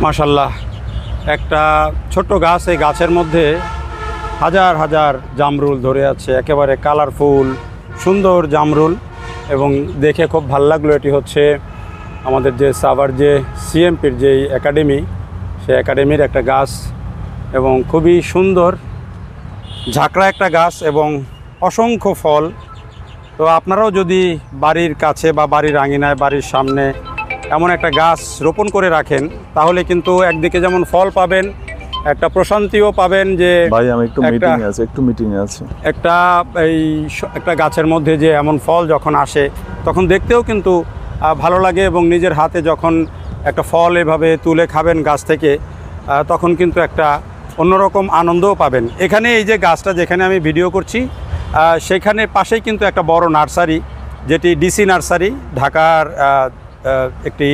মাশাআল্লাহ, একটা ছোট্ট গাছ, এই গাছের মধ্যে হাজার হাজার জামরুল ধরে আছে, একেবারে কালারফুল সুন্দর জামরুল, এবং দেখে খুব ভালো লাগলো। এটি হচ্ছে আমাদের যে সাভার যে সিএমপির যেই একাডেমি, সেই একাডেমির একটা গাছ, এবং খুবই সুন্দর ঝাঁকড়া একটা গাছ এবং অসংখ্য ফল। তো আপনারাও যদি বাড়ির কাছে বা বাড়ির আঙিনায়, বাড়ির সামনে এমন একটা গাছ রোপণ করে রাখেন, তাহলে কিন্তু একদিকে যেমন ফল পাবেন, একটা প্রশান্তিও পাবেন যে ভাই আমি একটু মিটিং আছে একটা গাছের মধ্যে যে এমন ফল যখন আসে তখন দেখতেও কিন্তু ভালো লাগে, এবং নিজের হাতে যখন একটা ফল এভাবে তুলে খাবেন গাছ থেকে, তখন কিন্তু একটা অন্যরকম আনন্দও পাবেন। এখানে এই যে গাছটা যেখানে আমি ভিডিও করছি, সেখানে পাশেই কিন্তু একটা বড় নার্সারি, যেটি ডিসি নার্সারি, ঢাকার একটি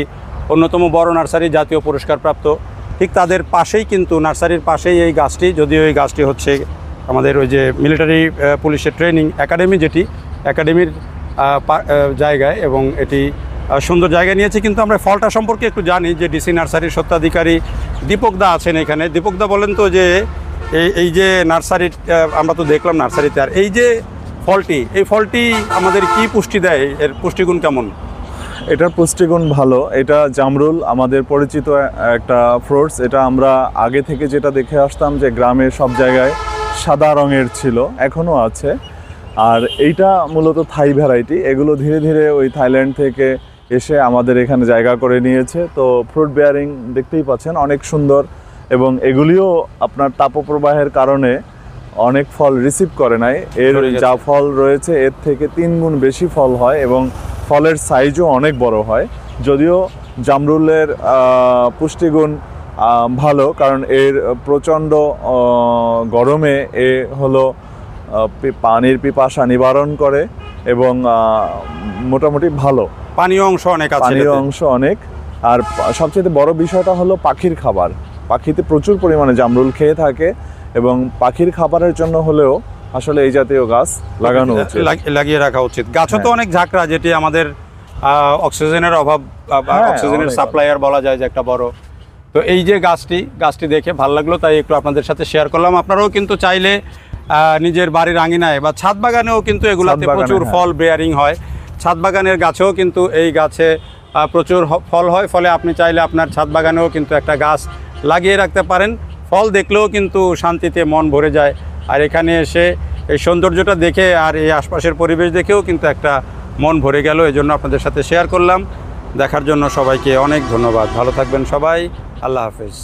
অন্যতম বড় নার্সারি, জাতীয় পুরস্কারপ্রাপ্ত। ঠিক তাদের পাশেই কিন্তু, নার্সারির পাশেই এই গাছটি, যদিও এই গাছটি হচ্ছে আমাদের ওই যে মিলিটারি পুলিশের ট্রেনিং একাডেমি, যেটি একাডেমির জায়গায়, এবং এটি সুন্দর জায়গায় নিয়েছে। কিন্তু আমরা ফলটা সম্পর্কে একটু জানি যে ডিসি নার্সারির স্বত্বাধিকারী দীপকদা আছেন এখানে। দীপকদা, বলেন তো যে এই যে নার্সারি, আমরা তো দেখলাম নার্সারিতে, আর এই যে এই ফলটি আমাদের কি পুষ্টি দেয়, এর পুষ্টিগুণ কেমন? এটার পুষ্টিগুণ ভালো। এটা জামরুল আমাদের পরিচিত একটা ফ্রুটস। এটা আমরা আগে থেকে যেটা দেখে আসতাম যে গ্রামের সব জায়গায় সাদা রঙের ছিল, এখনও আছে। আর এইটা মূলত থাই ভ্যারাইটি। এগুলো ধীরে ধীরে ওই থাইল্যান্ড থেকে এসে আমাদের এখানে জায়গা করে নিয়েছে। তো ফ্রুট বেয়ারিং দেখতেই পাচ্ছেন, অনেক সুন্দর, এবং এগুলিও আপনার তাপপ্রবাহের কারণে অনেক ফল রিসিভ করে নাই। এর যা ফল রয়েছে এর থেকে 3 গুণ বেশি ফল হয়, এবং ফলের সাইজও অনেক বড় হয়। যদিও জামরুলের পুষ্টিগুণ ভালো, কারণ এর প্রচণ্ড গরমে এ হলো পানির পিপাসা নিবারণ করে, এবং মোটামুটি ভালো পানীয় অংশ অনেক। আর সবচেয়ে বড় বিষয়টা হলো পাখির খাবার। পাখিতে প্রচুর পরিমাণে জামরুল খেয়ে থাকে, এবং পাখির খাবারের জন্য হলেও আসলে এই জাতীয় গাছ লাগানো উচিত, লাগিয়ে রাখা উচিত। গাছও তো অনেক ঝাঁকড়া, যেটি আমাদের অক্সিজেনের অভাব, অক্সিজেনের সাপ্লায়ার বলা যায় যে একটা বড়। তো এই যে গাছটি দেখে ভালো লাগলো, তাই একটু আপনাদের সাথে শেয়ার করলাম। আপনারাও কিন্তু চাইলে নিজের বাড়ির আঙিনায় বা ছাদ বাগানেও কিন্তু এগুলাতে প্রচুর ফল বেয়ারিং হয়। ছাদ বাগানের গাছেও কিন্তু এই গাছে প্রচুর ফল হয়, ফলে আপনি চাইলে আপনার ছাদ বাগানেও কিন্তু একটা গাছ লাগিয়ে রাখতে পারেন। ফল দেখলেও কিন্তু শান্তিতে মন ভরে যায়, আর এখানে এসে এই সৌন্দর্যটা দেখে আর এই আশপাশের পরিবেশ দেখেও কিন্তু একটা মন ভরে গেল। এই জন্য আপনাদের সাথে শেয়ার করলাম। দেখার জন্য সবাইকে অনেক ধন্যবাদ। ভালো থাকবেন সবাই। আল্লাহ হাফেজ।